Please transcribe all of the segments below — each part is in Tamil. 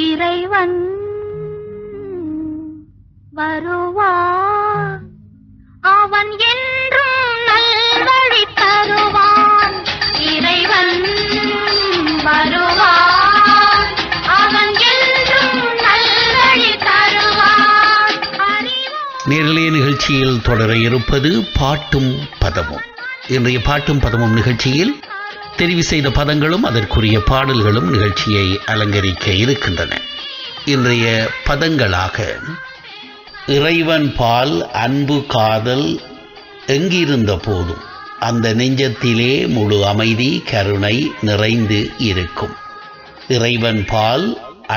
இறைவன் வருவான், அவன் என்றும் நல்வழி தருவான். இறைவன் வருவான், அவன் என்றும் நல்வழி தருவான். நேரலைய நிகழ்ச்சியில் தொடர இருப்பது பாட்டும் பதமும். இன்றைய பாட்டும் பதமும் நிகழ்ச்சியில் தெரிவு செய்த பதங்களும் அதற்குரிய பாடல்களும் நிகழ்ச்சியை அலங்கரிக்க இருக்கின்றன. இன்றைய பதங்களாக இறைவன் பால் அன்பு காதல் எங்கிருந்த போதும் அந்த நெஞ்சத்திலே முழு அமைதி கருணை நிறைந்து இருக்கும். இறைவன் பால்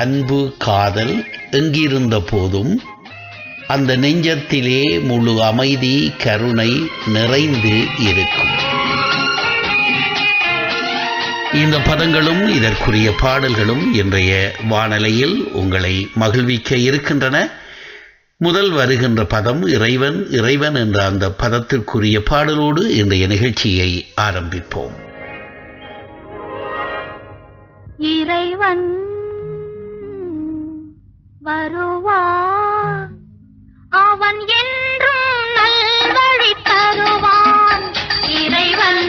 அன்பு காதல் எங்கிருந்த போதும் அந்த நெஞ்சத்திலே முழு அமைதி கருணை நிறைந்து இருக்கும். இந்த பதங்களும் இதற்குரிய பாடல்களும் இன்றைய வானலையில் உங்களை மகிழ்விக்க இருக்கின்றன. முதல் வருகின்ற பதம் இறைவன். இறைவன் என்ற அந்த பதத்திற்குரிய பாடலோடு இன்றைய நிகழ்ச்சியை ஆரம்பிப்போம். இறைவன் வருவான், அவன் என்றும் நல்வழி தருவான். இறைவன்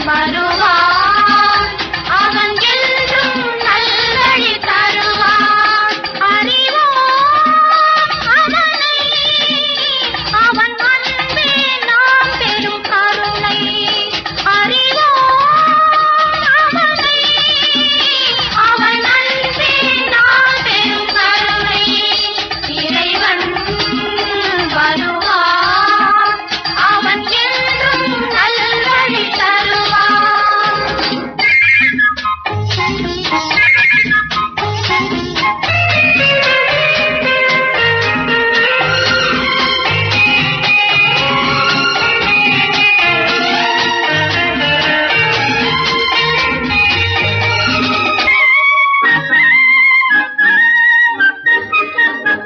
வருவான், அவன் என்றும் நல்வழி தருவான். அறிவோம் அவனை, அவன் அன்பே நாம் பெரும் கருணை. அறிவோம் அவனை, அவன் அன்பே நாம் பெரும் கருணை. இறைவன் வருவான், அவன் என்றும் நல்வழி தருவான்.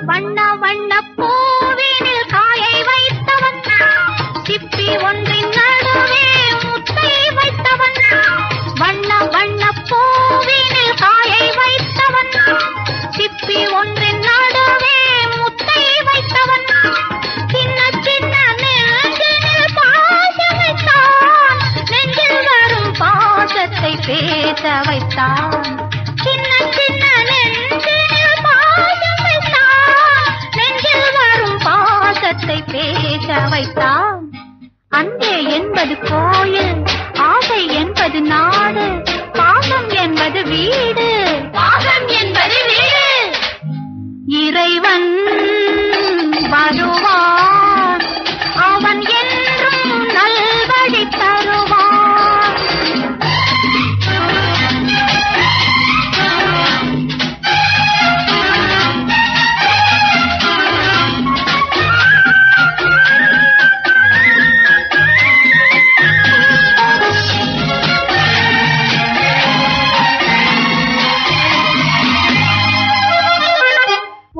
வண்ண வண்ண பூவினில் காயை வைத்தவன், சிப்பி ஒன்றின் நடுவே முத்தை வைத்தவன். வண்ண வண்ண பூவினில் காயை வைத்தவன், சிப்பி ஒன்றின் நடுவே முத்தை வைத்தவன். சின்ன சின்ன நெஞ்சினில் பாசம் வைத்தான், நெஞ்சில் வரும் பாசத்தை பேச வைத்தான். சின்ன சின்ன நெஞ்சினில் பாசம் வைத்தான், நெஞ்சில் வரும் பாசத்தை பேச வைத்தான். அன்பே என்பது கோயில், ஆசை என்பது நாடு, பாசம் என்பது வீடு, பாசம் என்பது வீடு. இறைவன் வருவான், அவன் என்றும் நல்வழி தருவான்.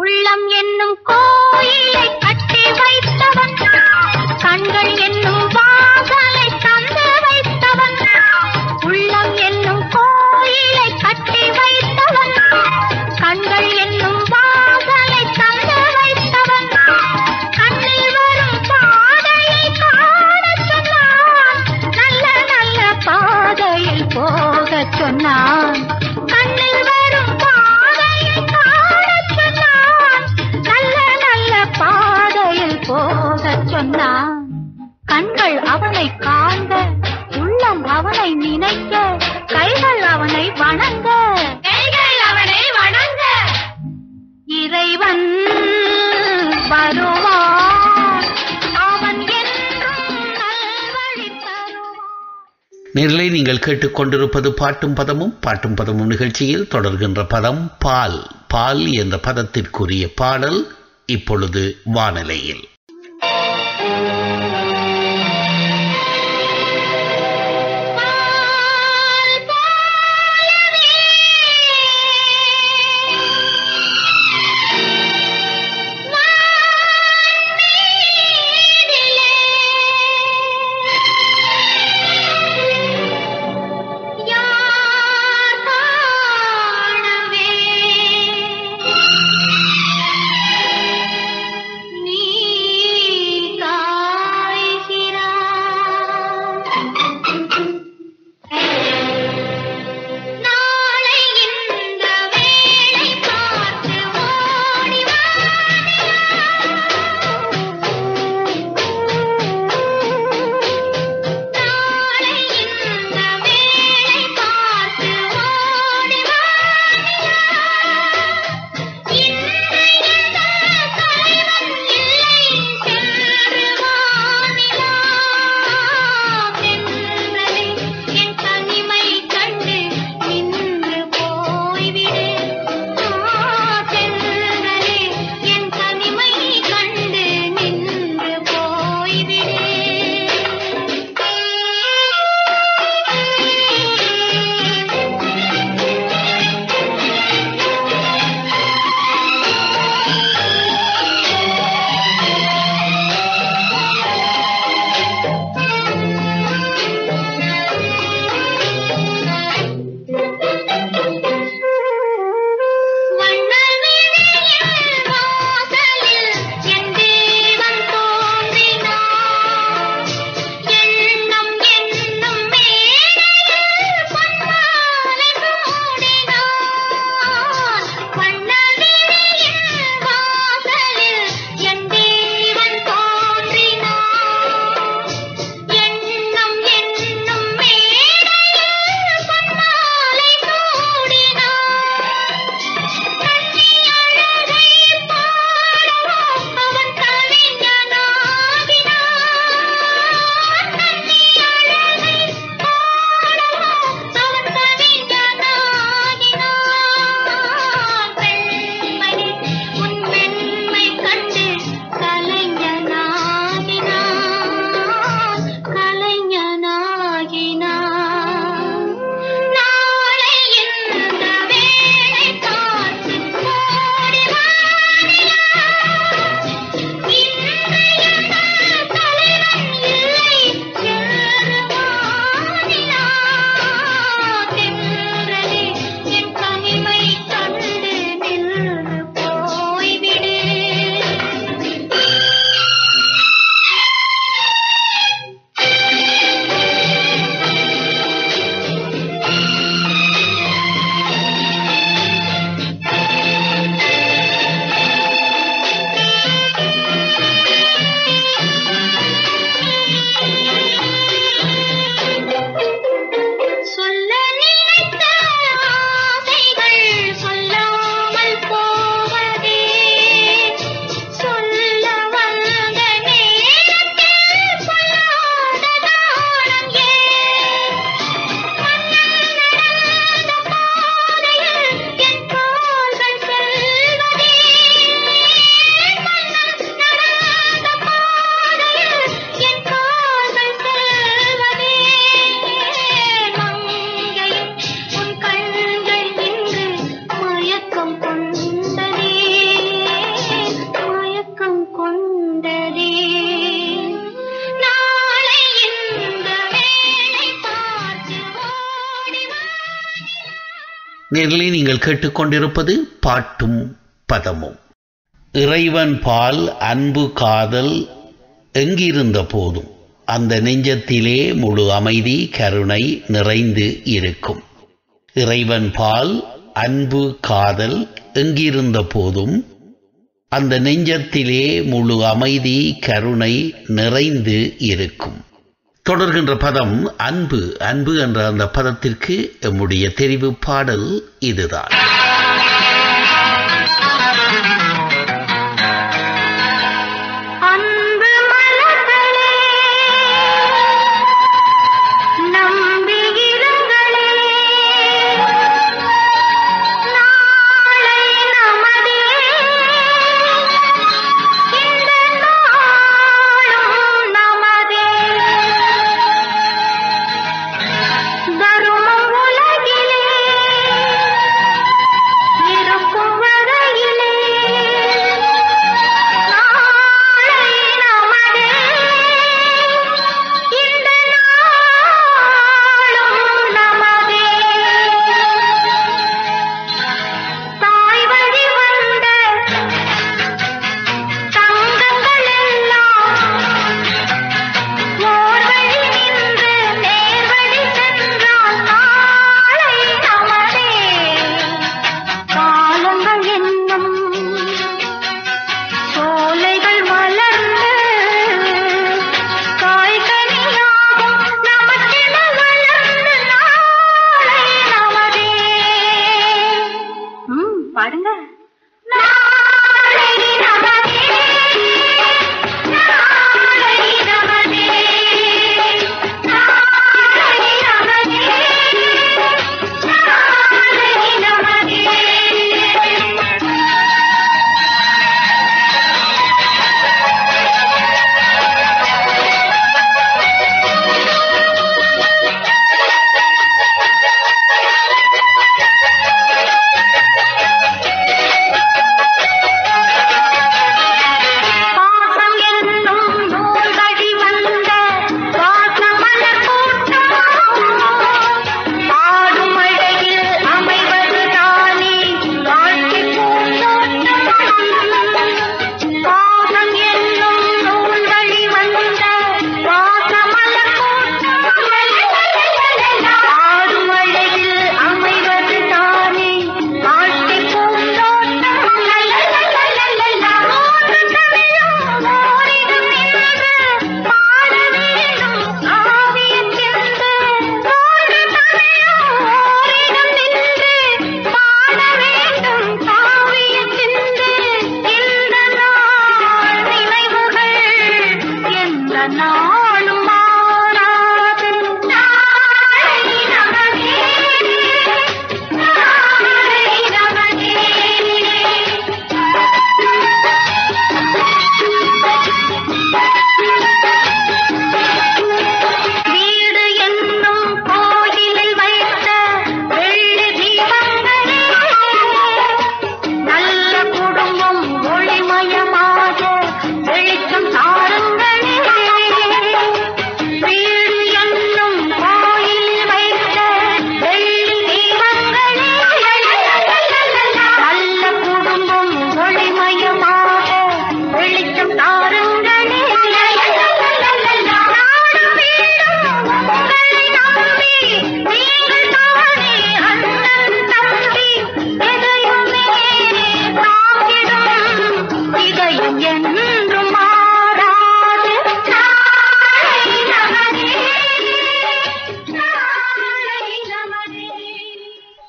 உள்ளம் என்னும் கோயிலை கட்டி வைத்தவன், கண்கள் என்னும் வாசலை தந்து வைத்தவன். உள்ளம் என்னும் கோயிலை கட்டி வைத்தவன், கண்கள் என்னும் வாசலை தந்து வைத்தவன். கண்ணில் வரும் பாதையை காணச் சொன்னான், நல்ல நல்ல பாதையில் போகச் சொன்னான். கண்ணில் வரும் பாதையை காணச் சொன்னான், நல்ல நல்ல பாதையில் போகச் சொன்னான். கண்கள் அவனை காண்க, உள்ளம் அவனை நினைக்க, கைகள் அவனை வணங்க, கைகள் அவனை வணங்க. இறைவன் வருவான், அவன் என்றும் நல்வழி தருவான். நேரலை நீங்கள் கேட்டுக்கொண்டிருப்பது பாட்டும் பதமும். பாட்டும் பதமும் நிகழ்ச்சியில் தொடர்கின்ற பதம் பால். பால் என்ற பதத்திற்குரிய பாடல் இப்பொழுது வானலையில். யா நேரிலே நீங்கள் கேட்டுக்கொண்டிருப்பது பாட்டும் பதமும். இறைவன் பால் அன்பு காதல் எங்கிருந்த போதும் அந்த நெஞ்சத்திலே முழு அமைதி கருணை நிறைந்து இருக்கும். இறைவன் பால் அன்பு காதல் எங்கிருந்த போதும் அந்த நெஞ்சத்திலே முழு அமைதி கருணை நிறைந்து இருக்கும். தொடர்கின்ற பதம் அன்பு. அன்பு என்ற அந்த பதத்திற்கு எம்முடைய தெரிவு பாடல் இதுதான்.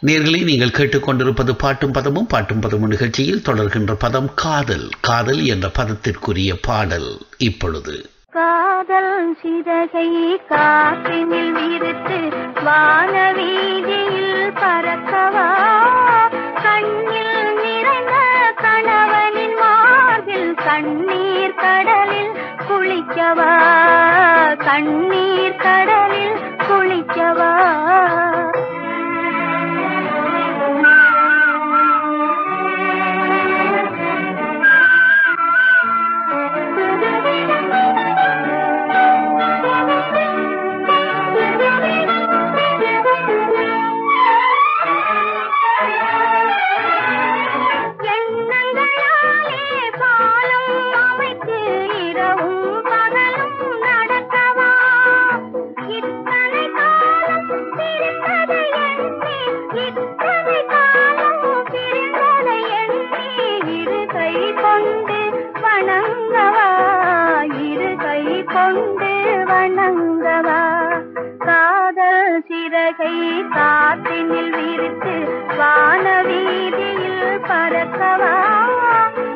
நேயர்களே, நீங்கள் கேட்டுக்கொண்டிருப்பது பாட்டும் பதமும். பாட்டும் பதமும் நிகழ்ச்சியில் தொடர்கின்ற பதம் காதல். காதல் என்ற பதத்திற்குரிய பாடல் இப்பொழுது. காதல் சிறகை காற்றினில் விரித்து வானவீதியில் பறக்கவா, கண்ணில் நிறைந்த கணவனின் மார்பில் கண்ணீர் கடலில் குளிக்கவா, கண்ணீர் கடலில் குளிக்கவா. சிறகை காற்றினில் விரித்து வானவீதியில் பறக்கவா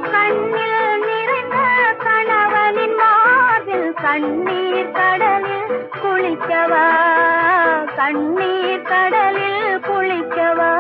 கண்ணில் நிறைந்த கணவனின் மார்பில் கண்ணீர் கடலில் குளிக்கவா கண்ணீர் கடலில் குளிக்கவா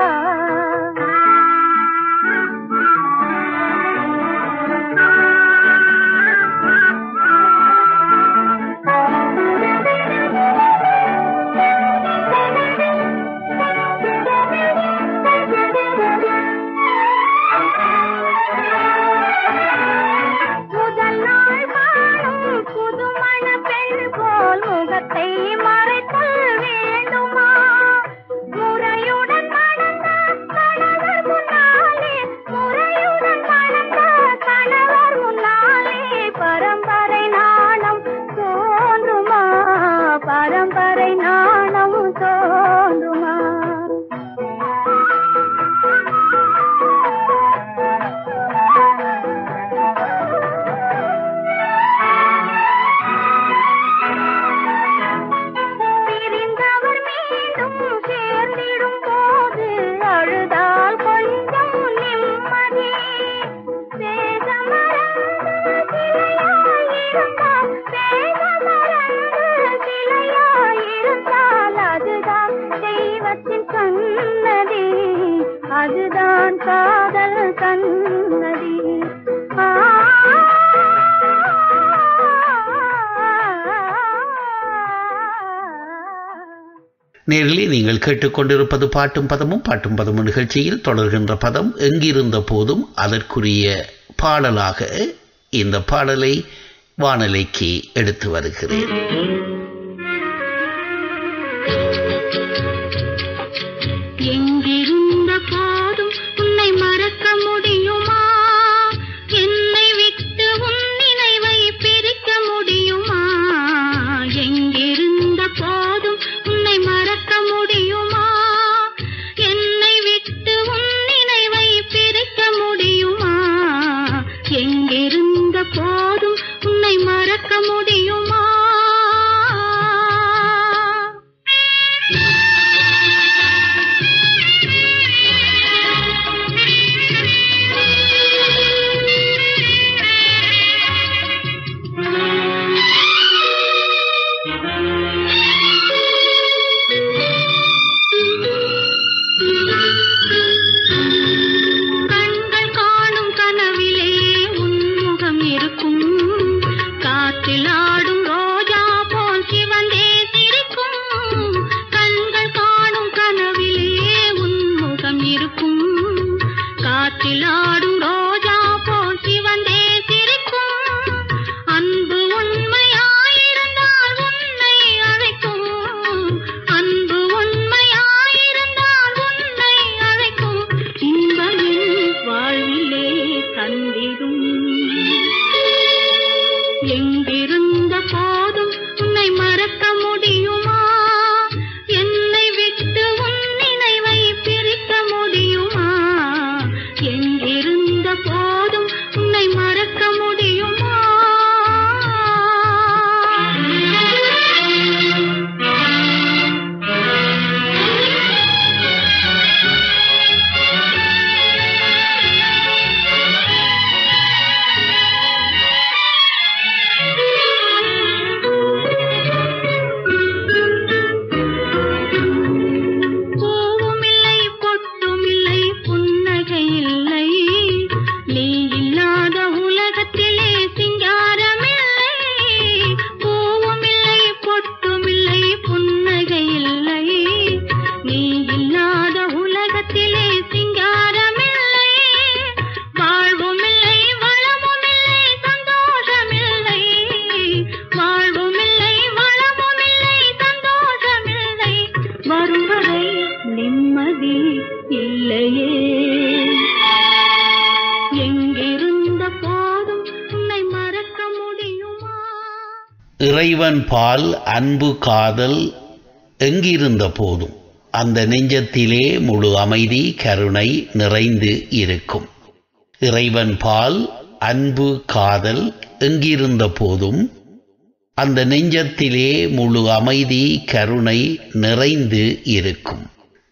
நேரிலே நீங்கள் கேட்டுக்கொண்டிருப்பது பாட்டும் பதமும் நிகழ்ச்சியில் தொடர்கின்ற பதம் எங்கிருந்த போதும் அதற்குரிய பாடலாக இந்த பாடலை வானலைக்கு எடுத்து வருகிறேன். எங்கிருந்த போதும் உன்னை மறக்க முடியுமா என்னை விட்டு உன் நினைவை பிரிக்க முடியுமா எங்கிருந்த போதும் உன்னை மறக்க முடியுமா என்னை விட்டு உன் நினைவை பிரிக்க முடியுமா எங்கிருந்த போதும் உன்னை மறக்க முடியுமா இறைவன் பால் அன்பு காதல் எங்கிருந்த போதும் அந்த நெஞ்சத்திலே முழு அமைதி கருணை நிறைந்து இருக்கும். இறைவன் பால் அன்பு காதல் எங்கிருந்த போதும் அந்த நெஞ்சத்திலே முழு அமைதி கருணை நிறைந்து இருக்கும்.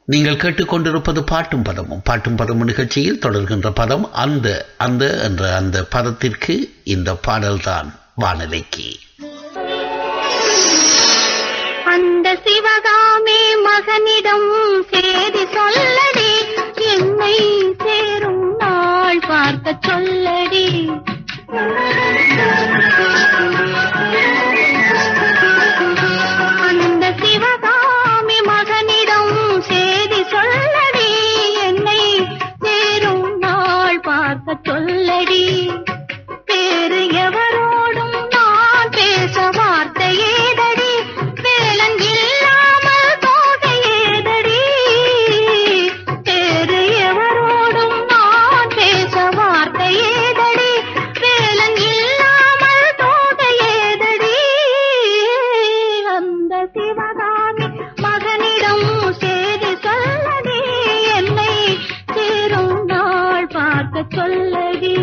நீங்கள் கேட்டுக்கொண்டிருப்பது பாட்டும் பதமும். பாட்டும் பதமும் நிகழ்ச்சியில் தொடர்கின்ற பதம் அந்த. அந்த என்ற அந்த பதத்திற்கு இந்த பாடல்தான் வானிலைக்கு. அந்த சிவகாமி மகனிடம் சேதி சொல்லடி, என்னை சேரும் நாள் பார்க்க சொல்லடி. அந்த சிவகாமி மகனிடம் சேதி சொல்லடி, என்னை சேரும் நாள் பார்க்க சொல்லடி. வேறு எவரோடும் நான் பேச வார்த்தை ஏதடி, வேலன் இல்லாமல் தோகை ஏதடி. வேறு எவரோடும் நான் பேச வார்த்தை ஏதடி, வேலன் இல்லாமல் தோகை ஏதடி. அந்த சிவகாமி மகனிடம் சேதி சொல்லடி, என்னை சேரும் நாள் பார்க்க சொல்லடி.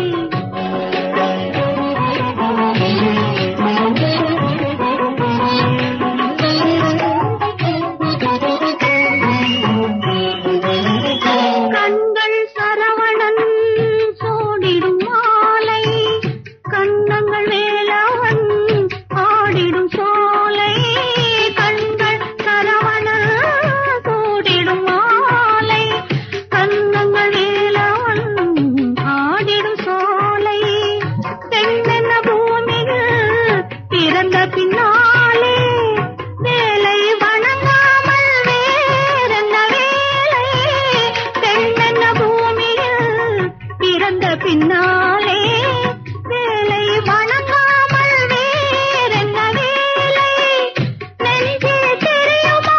கண்கள் சரவணன் சோடிடும் மாலை, கண்ணங்கள் வேலவன் ஆடிடும் சோலை. கண்கள் சரவணன் சோடிடும் மாலை, கண்ணங்கள் வேலவன் ஆடிடும் சோலை. பெண்ணென்ன பூமியில் பிறந்த பின்னாலே வேலை வணங்காமல் வேறென்ன வேலை. பெண்ணென்ன பூமியில் பிறந்த பின்னாலே வேலை வணங்காமல் வேறென்ன வேலை. நெஞ்சே தெரியுமா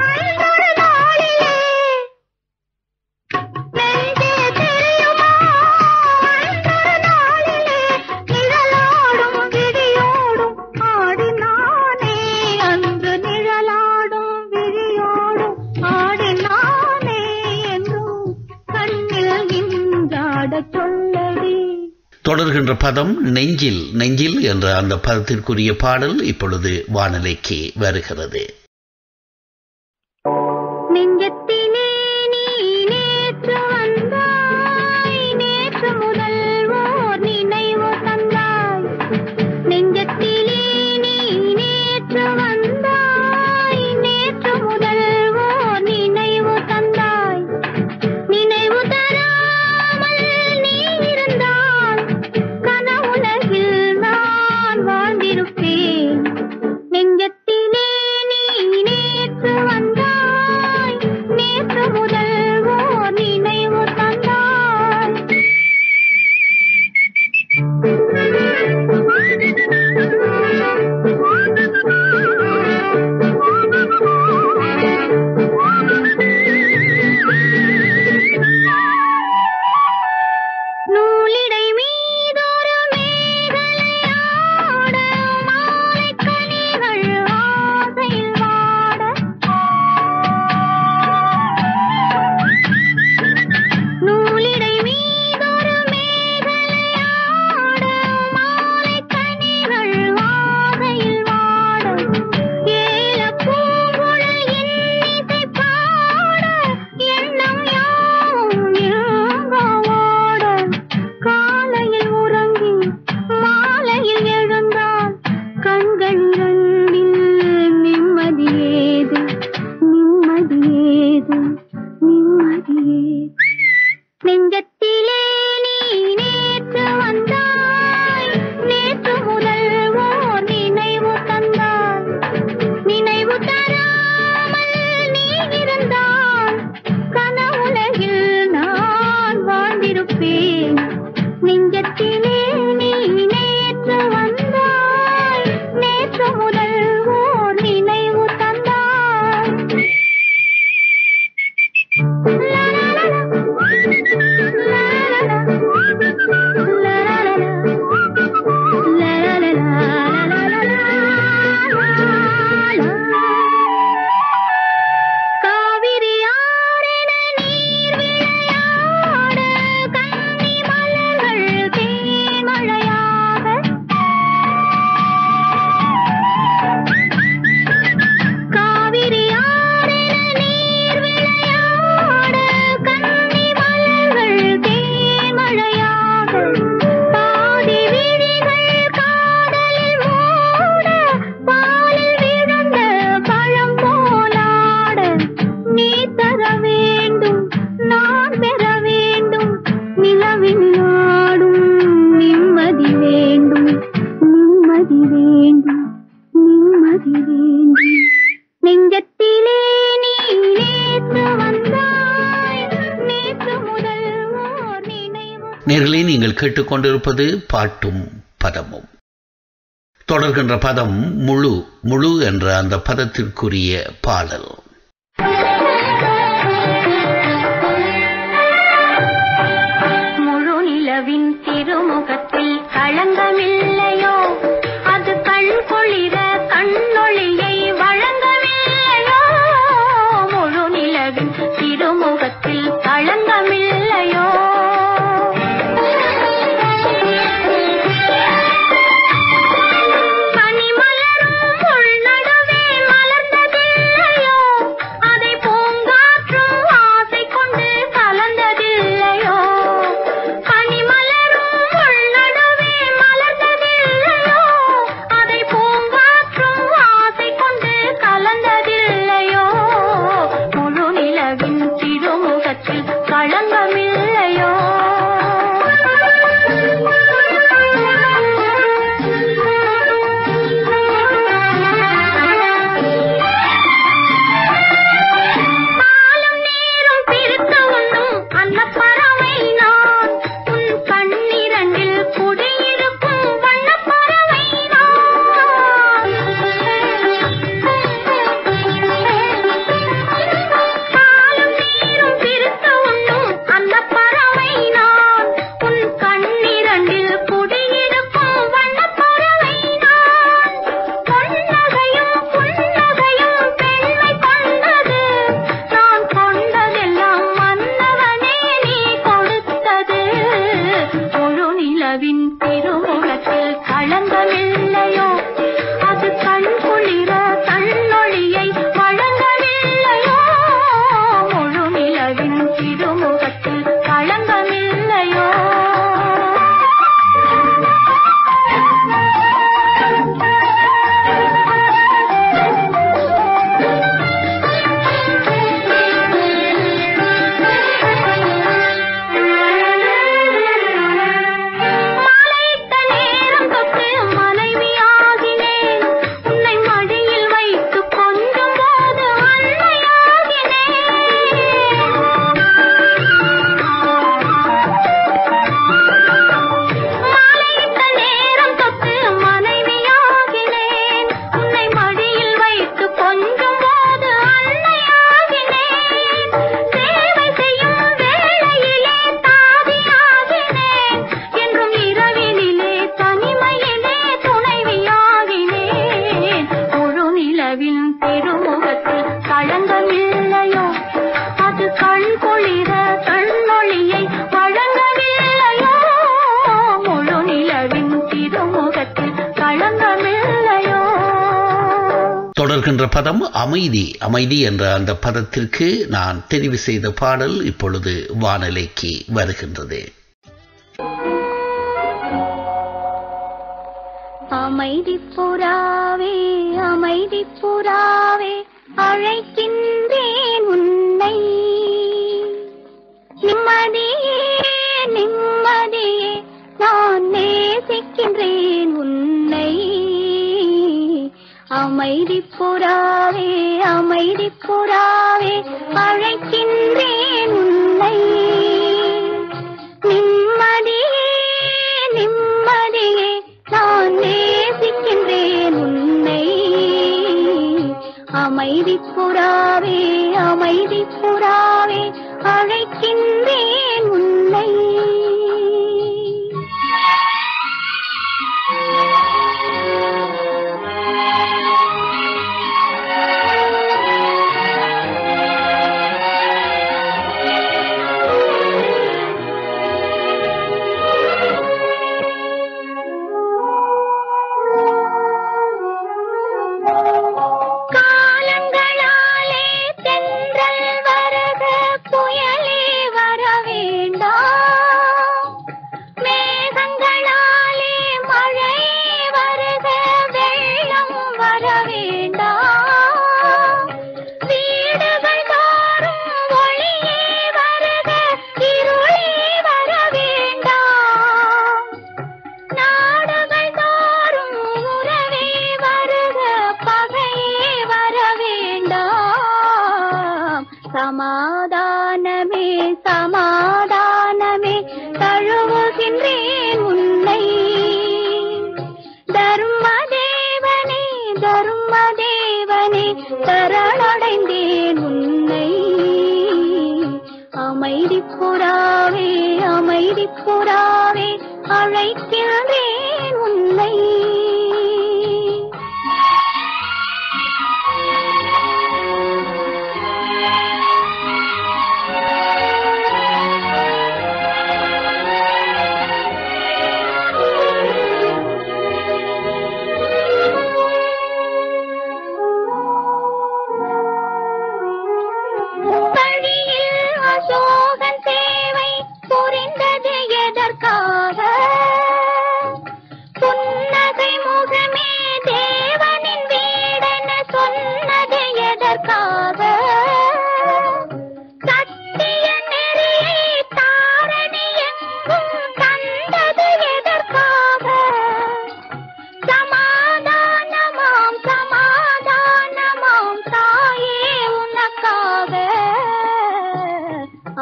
அன்றொரு நாளிலே, நெஞ்சே தெரியுமா அன்றொரு நாளிலே, நிழலாடும் விழியோடும் ஆடினானே. அன்று நிழலாடும் விழியோடும் ஆடினானே, என்றும் கண்ணில் நின்றாடச் சொல்லடி. தொடர்கின்ற பதம் நெஞ்சில். நெஞ்சில் என்ற அந்த பதத்திற்குரிய பாடல் இப்பொழுது வானிலைக்கு வருகிறது. நெஞ்சத்திலே நீ நேற்று வந்தாய், நேற்று முதல் ஓர் நினைவு தந்தாய். நெஞ்சத்திலே நீ நேற்று வந்தாய், நேற்று முதல் ஓர் நினைவு தந்தாய். நினைவு தராமல் நீ இருந்தால் கனவுலகில் நான் வாழ்ந்திருப்பேன். நெஞ்சத்திலே நீ நேற்று வந்தாய், நேற்று முதல் ஓர் நினைவு தந்தாய். நூலிடை மீதொரு மேகலையாட, மாலைக் கனிகள் ஆசையில் வாட. நூலிடை மீதொரு மேகலையாட, மாலைக் கனிகள் ஆசையில் வாட. ஏலப் பூங்குழல் இன்னிசை பாட, எண்ணம் யாவும் எங்கோ ஓட. காலையில் உறங்கி மாலையில் எழுந்தால் கண்கள் இரண்டில் நிம்மதியேது, நிம்மதியேது, நிம்மதியேது. நெஞ்சத்திலே நீ நேற்று வந்தாய், நேற்று முதல் ஓர் நினைவு தந்தாய். நினைவு தராமல் நீ இருந்தால் கனவுலகில் நான் வாழ்ந்திருப்பேன். நெஞ்சத்திலே நீ நேற்று வந்தாய், நேற்று முதல் ஓர் நினைவு தந்தாய். லா லா லா லா. நேர்களே, நீங்கள் கேட்டுக்கொண்டிருப்பது பாட்டும் பதமும். தொடர்கின்ற பதம் முழு. முழு என்ற அந்த பதத்திற்குரிய பாடல். முழு நிலவின் திருமுகத்தில் களங்கமில்லையோ, அது கண் கொளிர கண்ணொளியை வழங்கவில்லையோ. முழு நிலவின் திருமுகத்தில் களங்கமில்லையோ. தொடர்கின்ற பதம் அமைதி. அமைதி என்ற அந்த பதத்திற்கு நான் தெரிவு செய்த பாடல் இப்பொழுது வானிலைக்கு வருகின்றது. அமைதி புறாவே, அமைதி புறாவே, அழைக்கின்றேன் உன்னை. நிம்மதியே, நிம்மதியே, நான் நேசிக்கின்றேன் உன்னை. அமைதி புறாவே, அமைதி புறாவே, அழைக்கின்றேன் உன்னை. நிம்மதியே, நிம்மதியே, நான் நேசிக்கின்றேன் உன்னை. அமைதி புறாவே, அமைதி புறாவே, அழைக்கின்றேன் உன்னை. காலங்களாலே தென்றல் வருக, புயலே வரவே சமாதானமே சமாதானமே தழுவுகின்றேன் உன்னை. தர்மதேவனே தர்மதேவனே சரணடைந்தேன் உன்னை. அமைதி புறாவே அமைதி புறாவே அழைக்கின்றேன் உன்னை.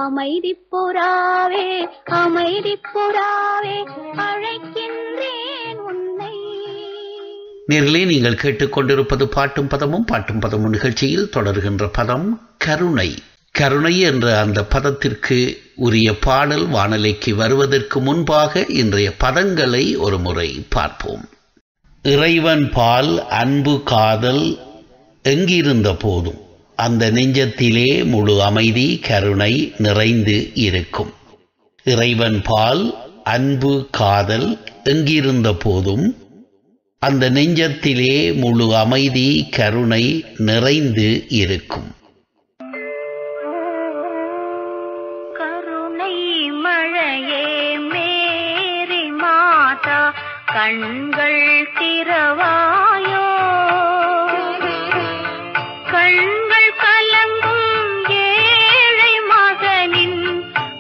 அமைதி புறாவே அமைதி புறாவே அழைக்கின்றேன் உன்னை. நேரிலே நீங்கள் கேட்டுக்கொண்டிருப்பது பாட்டும் பதமும் பாட்டும் பதமும் நிகழ்ச்சியில் தொடர்கின்ற பதம் கருணை. கருணை என்ற அந்த பதத்திற்கு உரிய பாடல் வானலைக்கு வருவதற்கு முன்பாக இன்றைய பதங்களை ஒரு முறை பார்ப்போம். இறைவன் பால் அன்பு காதல் எங்கிருந்த போதும் அந்த நெஞ்சத்திலே முழு அமைதி கருணை நிறைந்து இருக்கும். இறைவன் பால் அன்பு காதல் எங்கிருந்த போதும் அந்த நெஞ்சத்திலே முழு அமைதி கருணை நிறைந்து இருக்கும். கருணை மழையே மேரி மாதா கண்கள் திறவாயோ. கண்கள் கலங்கும் ஏழை மகனின்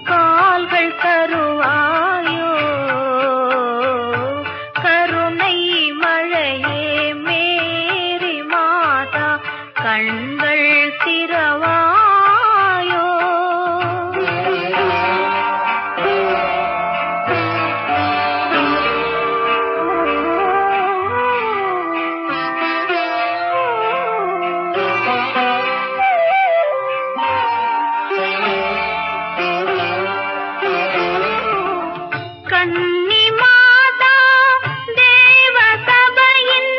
கால்கள் தருவாயோ. கருணை மழையே மேரி மாதா கண்கள் திறவாயோ. கன்னி மாதா தேவ சபையின்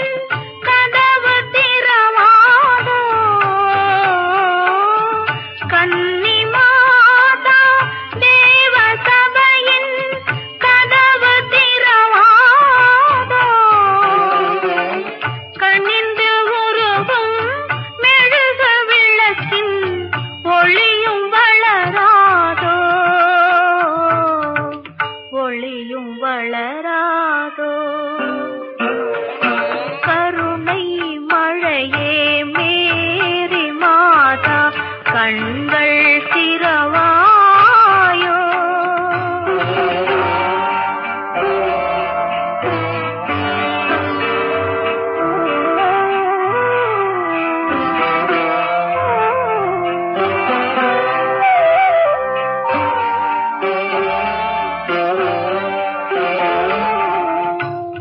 கதவு திறவாதோ. கன்னி மாதா தேவ சபையின் கதவு திறவாதோ. கனிந்து உருகும் மெழுகு விளக்கின் ஒளியும் வளராதோ. ஒளியும் வளராதோ. கருணை மழையே மேரி மாதா கண்கள் திறவாயோ.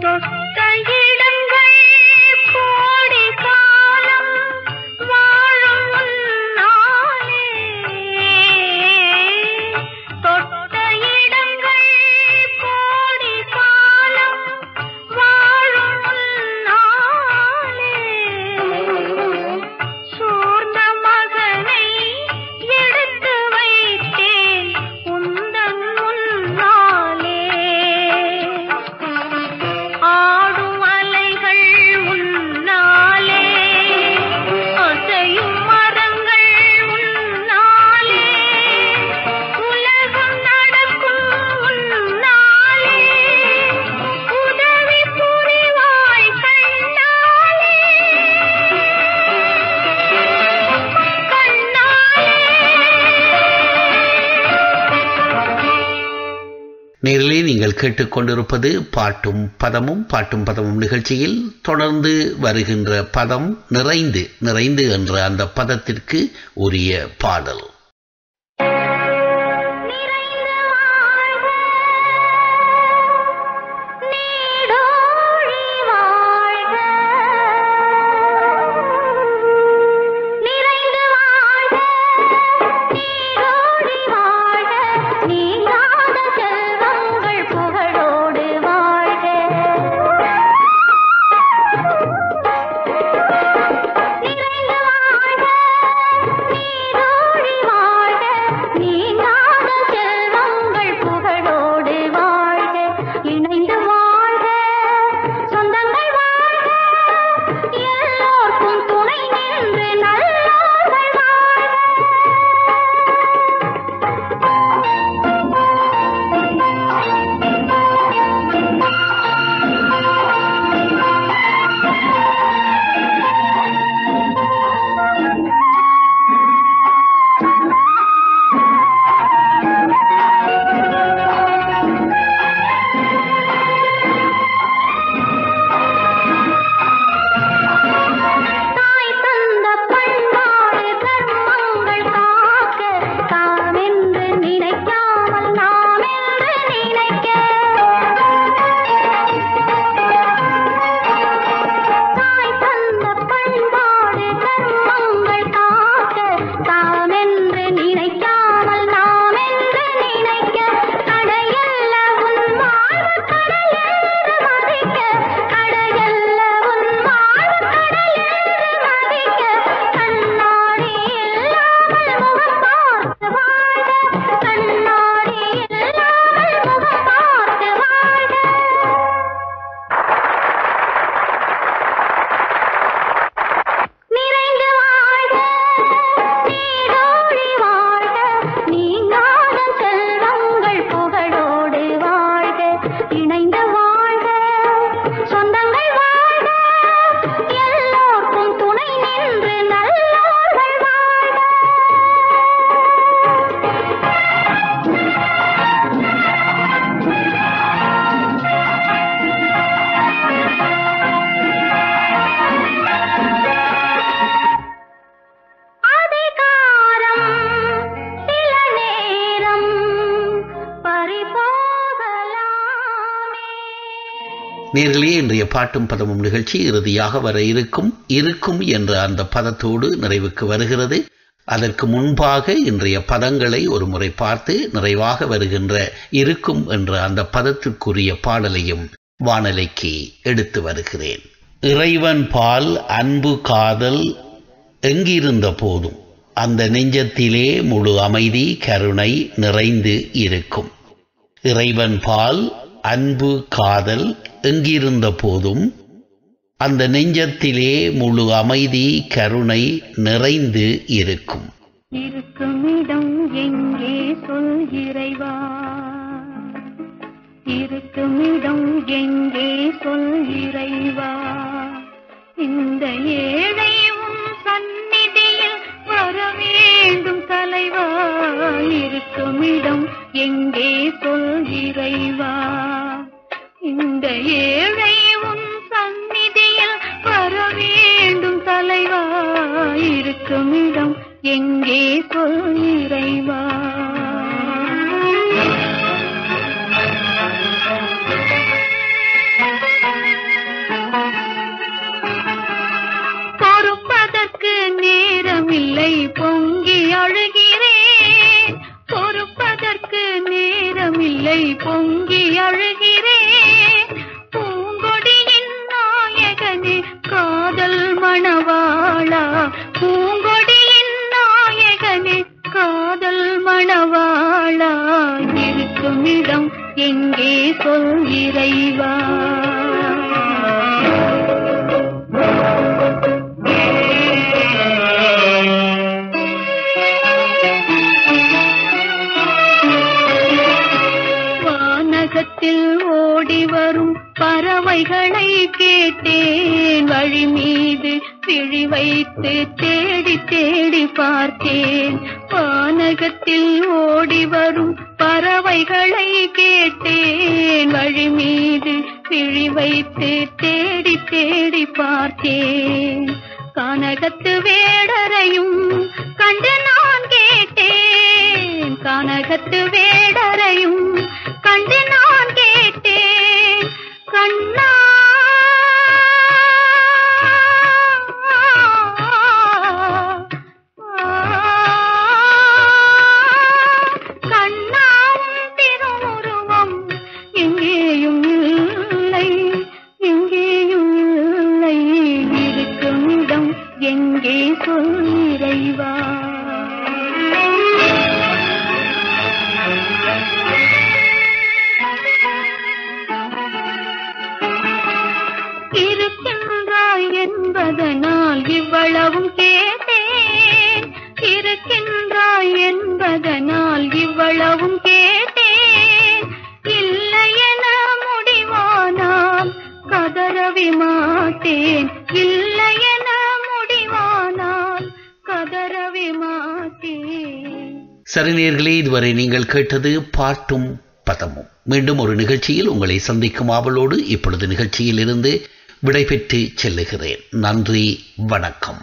தொட்ட இடங்கள் கோடி காலம் வாழும் உன்னாலே. தொட்ட இடங்கள் கோடி காலம் வாழும் உன்னாலே. சூர்ந்த மகனை எடுத்து வைத்தேன் உந்தன் முன்னாலே. ஆடும் அலைகள் உன்னாலே. அசையும் மரங்கள் உன்னாலே. உலகம் நடக்கும் உன்னாலே. உதவி புரிவாய் கண்ணாலே. நேரிலே நீங்கள் கேட்டுக்கொண்டிருப்பது பாட்டும் பதமும் பாட்டும் பதமும் நிகழ்ச்சியில் தொடர்ந்து வருகின்ற பதம் நிறைந்து. நிறைந்து என்ற அந்த பதத்திற்கு உரிய பாடல். நேர்களே, இன்றைய பாட்டும் பதமும் நிகழ்ச்சி இறுதியாக வர இருக்கும் என்ற அந்த பதத்தோடு நிறைவுக்கு வருகிறது. அதற்கு முன்பாக இன்றைய பதங்களை ஒரு முறை பார்த்து நிறைவாக வருகின்ற இருக்கும் என்ற அந்த பதத்திற்குரிய பாடலையும் வானலைக்கு எடுத்து வருகிறேன். இறைவன் பால் அன்பு காதல் எங்கிருந்த போதும் அந்த நெஞ்சத்திலே முழு அமைதி கருணை நிறைந்து இருக்கும். இறைவன் பால் அன்பு காதல் எங்கிருந்த போதும் அந்த நெஞ்சத்திலே முழு அமைதி கருணை நிறைந்து இருக்கும். இருக்குமிடம் எங்கே சொல் இறைவா, இருக்குமிடம் எங்கே சொல் இறைவா, இந்த ஏழை உன் சந்நிதியில் வர வேண்டும் தலைவா, இருக்குமிடம் எங்கே சொல் இறைவா, இந்த ஏழை உன் சந்நிதியில் வர வேண்டும் தலைவா, இருக்குமிடம் எங்கே சொல் இறைவா. பொறுப்பதற்கு நேரமில்லை பொங்கி அழுகிறேன், பொறுப்பதற்கு நேரமில்லை பொங்கி அழுகிறேன், பூங்கொடியின் நாயகனே காதல் மணவாளா, பூங்கொடியின் நாயகனே காதல் மணவாளா, இருக்குமிடம் எங்கே சொல் இறைவா. வானகத்தில் ஓடி வரும் பறவைகளை கேட்டேன், வழி மீது விழி வைத்து தேடி தேடி பார்த்தேன், வானகத்தில் ஓடி வரும் பறவைகளை கேட்டேன், வழி மீது விழி வைத்து தேடி தேடி பார்த்தேன், கானகத்து வேடரையும் கண்டு நான் கேட்டேன், கானகத்து வேடரையும் கண்டு நான் கேட்டேன், கண்ணா கண்ணாவும் திருவுருவம் எங்கேயும் இல்லை, எங்கேயும் இல்லை, இருக்குமிடம் எங்கே சொல் இறைவா. இருக்கின்றாய் என்பதனால் இவ்வளவும் கேட்டேன், இருக்கின்றாய் என்பதனால் இவ்வளவும் கேட்டேன், இல்லை என முடிவானால் கதறவே மாட்டேன், இல்லை என முடிவானால் கதறவே மாட்டேன். சரி நேயர்களே, இதுவரை நீங்கள் கேட்டது பாட்டும் பதமும். மீண்டும் ஒரு நிகழ்ச்சியில் உங்களை சந்திக்கும் ஆவலோடு இப்பொழுது நிகழ்ச்சியில் இருந்து விடைபெற்று செல்லுகிறேன். நன்றி, வணக்கம்.